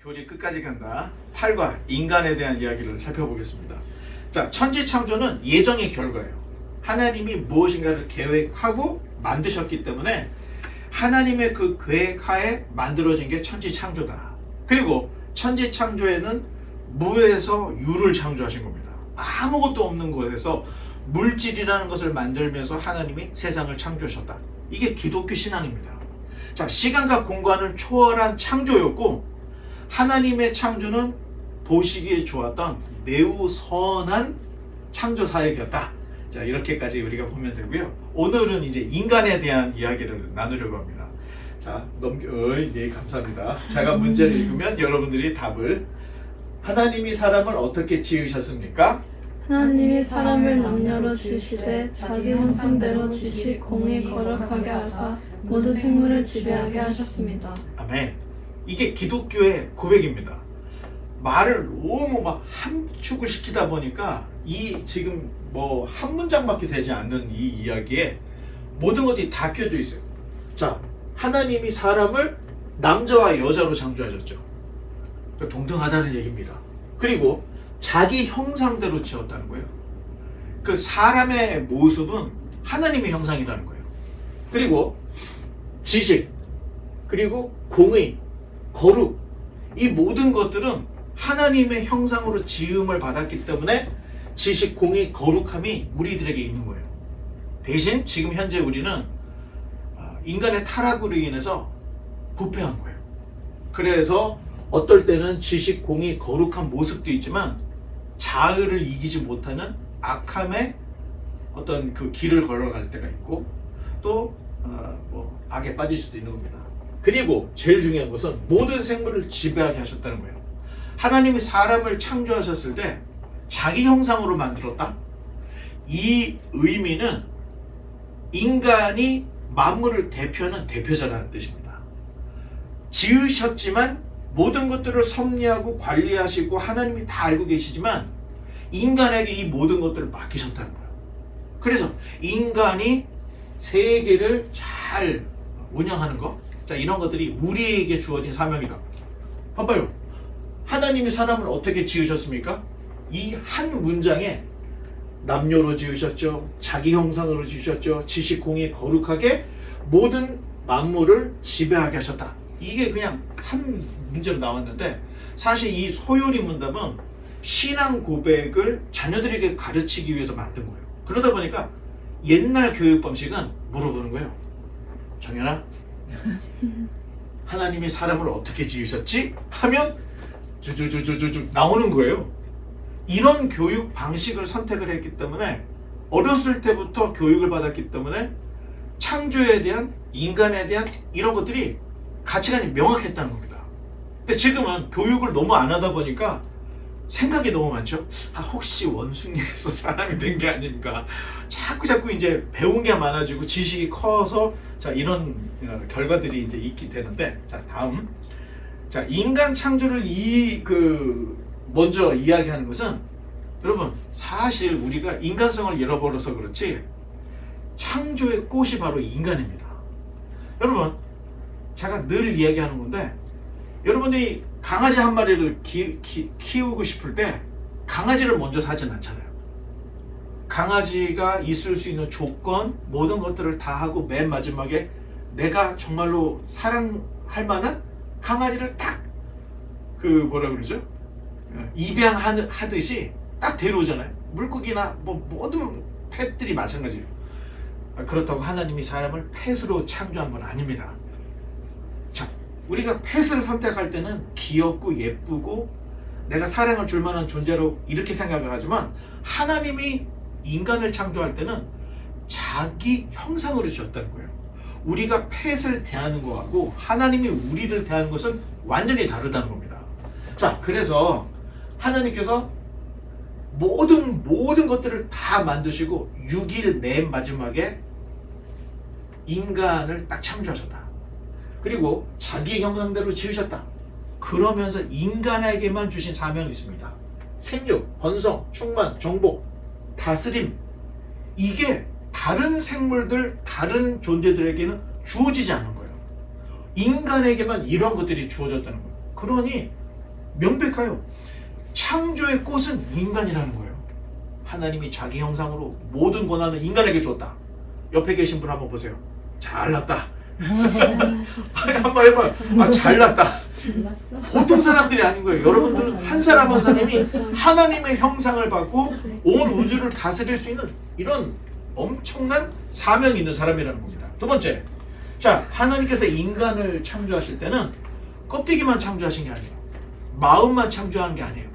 교리 끝까지 간다. 8과 인간에 대한 이야기를 살펴보겠습니다. 자, 천지창조는 예정의 결과예요. 하나님이 무엇인가를 계획하고 만드셨기 때문에 하나님의 그 계획하에 만들어진 게 천지창조다. 그리고 천지창조에는 무에서 유를 창조하신 겁니다. 아무것도 없는 곳에서 물질이라는 것을 만들면서 하나님이 세상을 창조하셨다. 이게 기독교 신앙입니다. 자, 시간과 공간을 초월한 창조였고 하나님의 창조는 보시기에 좋았던 매우 선한 창조 사역이었다. 자, 이렇게까지 우리가 보면 되고요. 오늘은 이제 인간에 대한 이야기를 나누려고 합니다. 자, 네, 감사합니다. 제가 문제를 읽으면 여러분들이 답을. 하나님이 사람을 어떻게 지으셨습니까? 하나님이 사람을 남녀로 지으시되 자기 형상대로 지식 공의 거룩하게 하사 모든 생물을 지배하게 하셨습니다. 아멘. 이게 기독교의 고백입니다. 말을 너무 막 함축을 시키다 보니까 이 지금 뭐 한 문장밖에 되지 않는 이 이야기에 모든 것들이 다 껴져 있어요. 자, 하나님이 사람을 남자와 여자로 창조하셨죠. 그러니까 동등하다는 얘기입니다. 그리고 자기 형상대로 지었다는 거예요. 그 사람의 모습은 하나님의 형상이라는 거예요. 그리고 지식, 그리고 공의, 거룩, 이 모든 것들은 하나님의 형상으로 지음을 받았기 때문에 지식, 공의, 거룩함이 우리들에게 있는 거예요. 대신 지금 현재 우리는 인간의 타락으로 인해서 부패한 거예요. 그래서 어떨 때는 지식, 공의, 거룩한 모습도 있지만 자의를 이기지 못하는 악함의 어떤 그 길을 걸어갈 때가 있고 또 뭐 악에 빠질 수도 있는 겁니다. 그리고 제일 중요한 것은 모든 생물을 지배하게 하셨다는 거예요. 하나님이 사람을 창조하셨을 때 자기 형상으로 만들었다? 이 의미는 인간이 만물을 대표하는 대표자라는 뜻입니다. 지으셨지만 모든 것들을 섭리하고 관리하시고 하나님이 다 알고 계시지만 인간에게 이 모든 것들을 맡기셨다는 거예요. 그래서 인간이 세계를 잘 운영하는 것, 자, 이런 것들이 우리에게 주어진 사명이다. 봐봐요. 하나님이 사람을 어떻게 지으셨습니까? 이 한 문장에 남녀로 지으셨죠. 자기 형상으로 지으셨죠. 지식, 공의, 거룩하게 모든 만물을 지배하게 하셨다. 이게 그냥 한 문제로 나왔는데 사실 이 소요리 문답은 신앙 고백을 자녀들에게 가르치기 위해서 만든 거예요. 그러다 보니까 옛날 교육 방식은 물어보는 거예요. 정연아, 하나님이 사람을 어떻게 지으셨지? 하면 주주주주주주 나오는 거예요. 이런 교육 방식을 선택을 했기 때문에 어렸을 때부터 교육을 받았기 때문에 창조에 대한, 인간에 대한 이런 것들이 가치관이 명확했다는 겁니다. 근데 지금은 교육을 너무 안 하다 보니까 생각이 너무 많죠. 혹시 원숭이에서 사람이 된 게 아닌가. 자꾸 이제 배운 게 많아지고 지식이 커서 자, 이런 결과들이 이제 있게 되는데, 자, 다음. 자, 인간 창조를 먼저 이야기하는 것은 여러분, 사실 우리가 인간성을 잃어버려서 그렇지 창조의 꽃이 바로 인간입니다. 여러분, 제가 늘 이야기하는 건데 여러분들이 강아지 한 마리를 키우고 싶을 때 강아지를 먼저 사진 않잖아요. 강아지가 있을 수 있는 조건, 모든 것들을 다 하고 맨 마지막에 내가 정말로 사랑할 만한 강아지를 딱 뭐라 그러죠? 입양하듯이 딱 데려오잖아요. 물고기나 뭐 모든 펫들이 마찬가지예요. 그렇다고 하나님이 사람을 펫으로 창조한 건 아닙니다. 자, 우리가 펫을 선택할 때는 귀엽고 예쁘고 내가 사랑을 줄 만한 존재로 이렇게 생각을 하지만 하나님이 인간을 창조할 때는 자기 형상으로 지었다는 거예요. 우리가 펫을 대하는 것하고 하나님이 우리를 대하는 것은 완전히 다르다는 겁니다. 자, 그래서 하나님께서 모든 것들을 다 만드시고 6일 맨 마지막에 인간을 딱 창조하셨다. 그리고 자기 형상대로 지으셨다. 그러면서 인간에게만 주신 사명이 있습니다. 생육, 번성, 충만, 정복, 다스림. 이게 다른 생물들, 다른 존재들에게는 주어지지 않은 거예요. 인간에게만 이런 것들이 주어졌다는 거예요. 그러니 명백해요. 창조의 꽃은 인간이라는 거예요. 하나님이 자기 형상으로 모든 권한을 인간에게 주었다. 옆에 계신 분 한번 보세요. 잘났다. 한번 해봐요. 아, 잘났다. 보통 사람들이 아닌 거예요. 여러분들은 한 사람 한 사람이 하나님의 형상을 받고 온 우주를 다스릴 수 있는 이런 엄청난 사명이 있는 사람이라는 겁니다. 두 번째, 자, 하나님께서 인간을 창조하실 때는 껍데기만 창조하신 게 아니에요. 마음만 창조한 게 아니에요.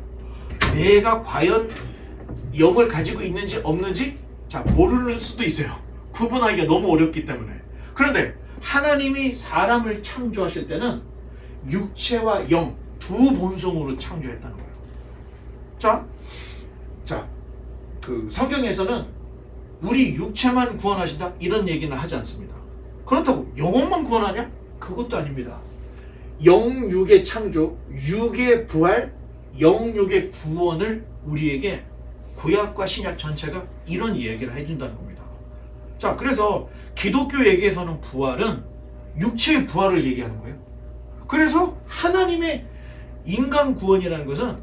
내가 과연 영을 가지고 있는지 없는지 자, 모르는 수도 있어요. 구분하기가 너무 어렵기 때문에. 그런데 하나님이 사람을 창조하실 때는 육체와 영 두 본성으로 창조했다는 거예요. 자, 그 성경에서는 우리 육체만 구원하신다 이런 얘기는 하지 않습니다. 그렇다고 영혼만 구원하냐? 그것도 아닙니다. 영육의 창조, 육의 부활, 영육의 구원을 우리에게 구약과 신약 전체가 이런 얘기를 해준다는 겁니다. 자, 그래서 기독교 얘기에서는 부활은 육체의 부활을 얘기하는 거예요. 그래서 하나님의 인간 구원이라는 것은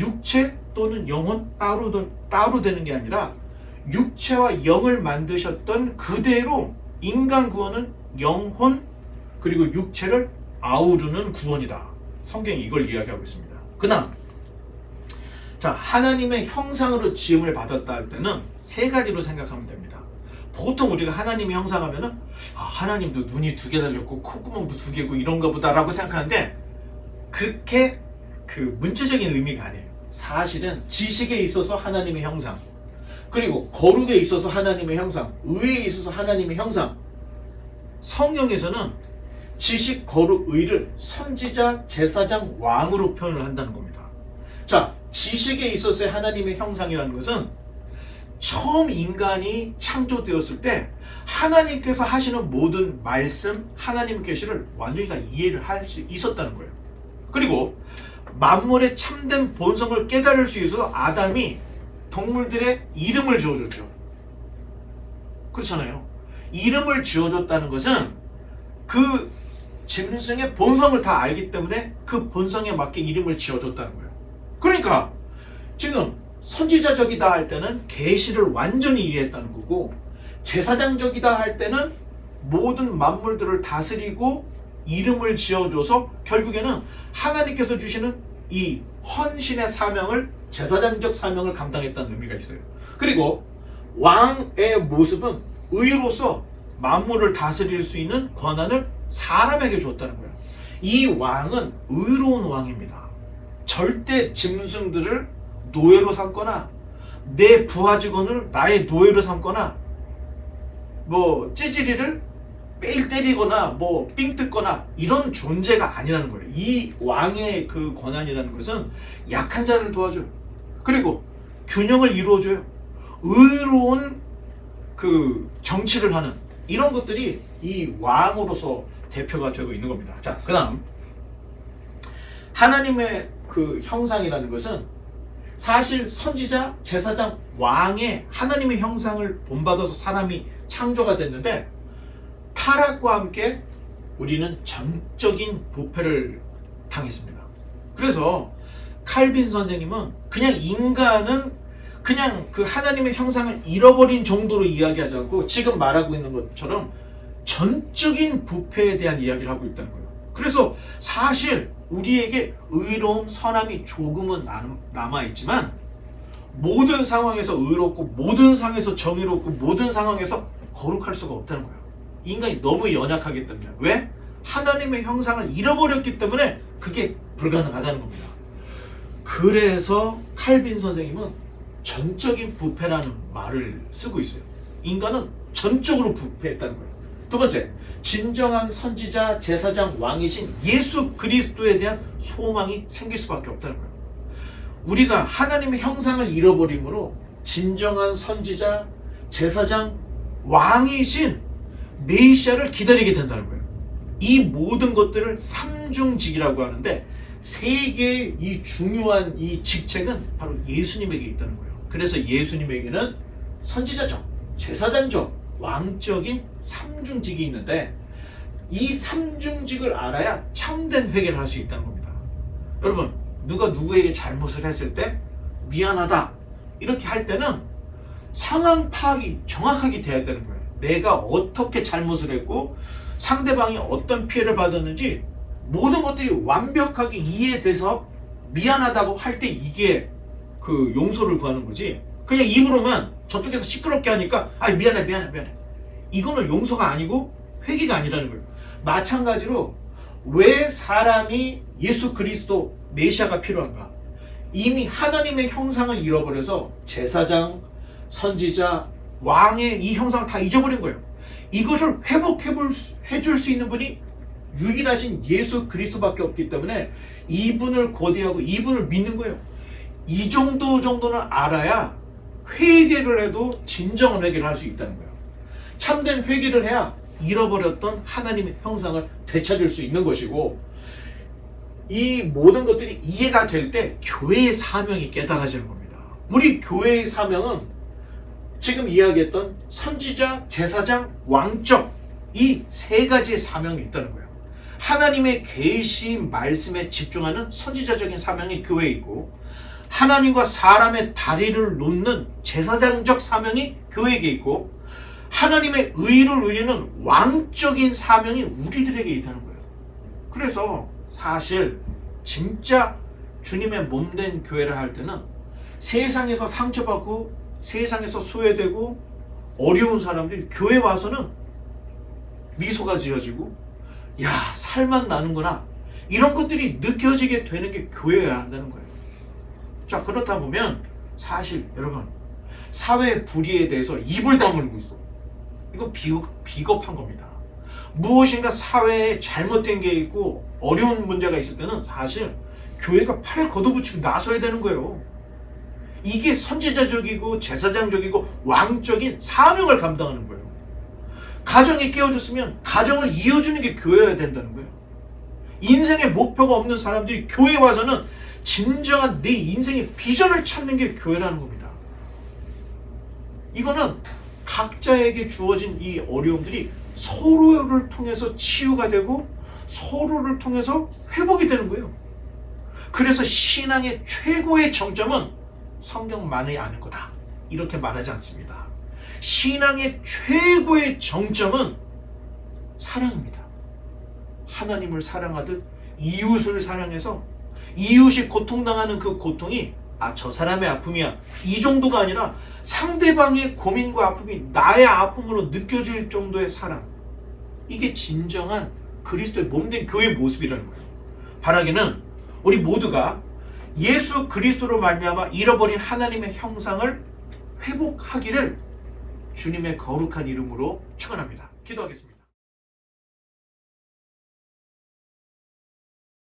육체 또는 영혼 따로 되는 게 아니라 육체와 영을 만드셨던 그대로 인간 구원은 영혼 그리고 육체를 아우르는 구원이다. 성경이 이걸 이야기하고 있습니다. 그다음, 자, 하나님의 형상으로 지음을 받았다 할 때는 세 가지로 생각하면 됩니다. 보통 우리가 하나님의 형상하면은 하나님도 눈이 2개 달렸고 콧구멍도 2개고 이런가 보다라고 생각하는데 그렇게 그 문자적인 의미가 아니에요. 사실은 지식에 있어서 하나님의 형상, 그리고 거룩에 있어서 하나님의 형상, 의에 있어서 하나님의 형상. 성경에서는 지식, 거룩, 의를 선지자, 제사장, 왕으로 표현을 한다는 겁니다. 자, 지식에 있어서의 하나님의 형상이라는 것은 처음 인간이 창조되었을 때 하나님께서 하시는 모든 말씀, 하나님의 계시를 완전히 다 이해를 할 수 있었다는 거예요. 그리고 만물의 참된 본성을 깨달을 수 있어서 아담이 동물들의 이름을 지어줬죠. 그렇잖아요. 이름을 지어줬다는 것은 그 짐승의 본성을 다 알기 때문에 그 본성에 맞게 이름을 지어줬다는 거예요. 그러니까 지금 선지자적이다 할 때는 계시를 완전히 이해했다는 거고, 제사장적이다 할 때는 모든 만물들을 다스리고 이름을 지어줘서 결국에는 하나님께서 주시는 이 헌신의 사명을, 제사장적 사명을 감당했다는 의미가 있어요. 그리고 왕의 모습은 의로서 만물을 다스릴 수 있는 권한을 사람에게 줬다는 거예요. 이 왕은 의로운 왕입니다. 절대 짐승들을 노예로 삼거나 내 부하 직원을 나의 노예로 삼거나 뭐 찌질이를 매일 때리거나 뭐 삥 뜯거나 이런 존재가 아니라는 거예요. 이 왕의 그 권한이라는 것은 약한 자를 도와줘요. 그리고 균형을 이루어줘요. 의로운 그 정치를 하는 이런 것들이 이 왕으로서 대표가 되고 있는 겁니다. 자, 그 다음 하나님의 그 형상이라는 것은 사실 선지자, 제사장, 왕의 하나님의 형상을 본받아서 사람이 창조가 됐는데 타락과 함께 우리는 전적인 부패를 당했습니다. 그래서 칼빈 선생님은 그냥 인간은 그냥 그 하나님의 형상을 잃어버린 정도로 이야기하지 않고 지금 말하고 있는 것처럼 전적인 부패에 대한 이야기를 하고 있다는 거예요. 그래서 사실 우리에게 의로움, 선함이 조금은 남아있지만 모든 상황에서 의롭고 모든 상황에서 정의롭고 모든 상황에서 거룩할 수가 없다는 거예요. 인간이 너무 연약하기 때문에. 왜? 하나님의 형상을 잃어버렸기 때문에 그게 불가능하다는 겁니다. 그래서 칼빈 선생님은 전적인 부패라는 말을 쓰고 있어요. 인간은 전적으로 부패했다는 거예요. 두 번째, 진정한 선지자, 제사장, 왕이신 예수 그리스도에 대한 소망이 생길 수밖에 없다는 거예요. 우리가 하나님의 형상을 잃어버림으로 진정한 선지자, 제사장, 왕이신 메시아를 기다리게 된다는 거예요. 이 모든 것들을 삼중직이라고 하는데 세 개의 이 중요한 이 직책은 바로 예수님에게 있다는 거예요. 그래서 예수님에게는 선지자적, 제사장적, 왕적인 삼중직이 있는데 이 삼중직을 알아야 참된 회개를 할 수 있다는 겁니다. 여러분, 누가 누구에게 잘못을 했을 때 미안하다 이렇게 할 때는 상황 파악이 정확하게 돼야 되는 거예요. 내가 어떻게 잘못을 했고 상대방이 어떤 피해를 받았는지 모든 것들이 완벽하게 이해돼서 미안하다고 할 때 이게 그 용서를 구하는 거지. 그냥 입으로만 저쪽에서 시끄럽게 하니까 미안해 이거는 용서가 아니고 회개가 아니라는 거예요. 마찬가지로 왜 사람이 예수 그리스도 메시아가 필요한가? 이미 하나님의 형상을 잃어버려서 제사장, 선지자, 왕의 이 형상을 다 잊어버린 거예요. 이것을 회복해줄 수 있는 분이 유일하신 예수 그리스도밖에 없기 때문에 이분을 고대하고 이분을 믿는 거예요. 이 정도는 알아야 회개를 해도 진정한 회개를 할 수 있다는 거예요. 참된 회개를 해야 잃어버렸던 하나님의 형상을 되찾을 수 있는 것이고, 이 모든 것들이 이해가 될 때 교회의 사명이 깨달아지는 겁니다. 우리 교회의 사명은 지금 이야기했던 선지자, 제사장, 왕적 이 세 가지의 사명이 있다는 거예요. 하나님의 계시 말씀에 집중하는 선지자적인 사명이 교회에 있고, 하나님과 사람의 다리를 놓는 제사장적 사명이 교회에게 있고, 하나님의 의를 누리는 왕적인 사명이 우리들에게 있다는 거예요. 그래서 사실 진짜 주님의 몸된 교회를 할 때는 세상에서 상처받고 세상에서 소외되고 어려운 사람들이 교회 와서는 미소가 지어지고 야, 살만 나는구나, 이런 것들이 느껴지게 되는 게 교회여야 한다는 거예요. 자, 그렇다 보면 사실 여러분, 사회 불의에 대해서 입을 다물고 있어. 이거 비겁한 겁니다. 무엇인가 사회에 잘못된 게 있고 어려운 문제가 있을 때는 사실 교회가 팔 걷어붙이고 나서야 되는 거예요. 이게 선지자적이고 제사장적이고 왕적인 사명을 감당하는 거예요. 가정이 깨어졌으면 가정을 이어주는 게 교회여야 된다는 거예요. 인생의 목표가 없는 사람들이 교회에 와서는 진정한 내 인생의 비전을 찾는 게 교회라는 겁니다. 이거는 각자에게 주어진 이 어려움들이 서로를 통해서 치유가 되고 서로를 통해서 회복이 되는 거예요. 그래서 신앙의 최고의 정점은 성경만이 아는 거다, 이렇게 말하지 않습니다. 신앙의 최고의 정점은 사랑입니다. 하나님을 사랑하듯 이웃을 사랑해서 이웃이 고통당하는 그 고통이 저 사람의 아픔이야, 이 정도가 아니라 상대방의 고민과 아픔이 나의 아픔으로 느껴질 정도의 사랑, 이게 진정한 그리스도의 몸된 교회의 모습이라는 거예요. 바라기는 우리 모두가 예수 그리스도로 말미암아 잃어버린 하나님의 형상을 회복하기를 주님의 거룩한 이름으로 축원합니다. 기도하겠습니다.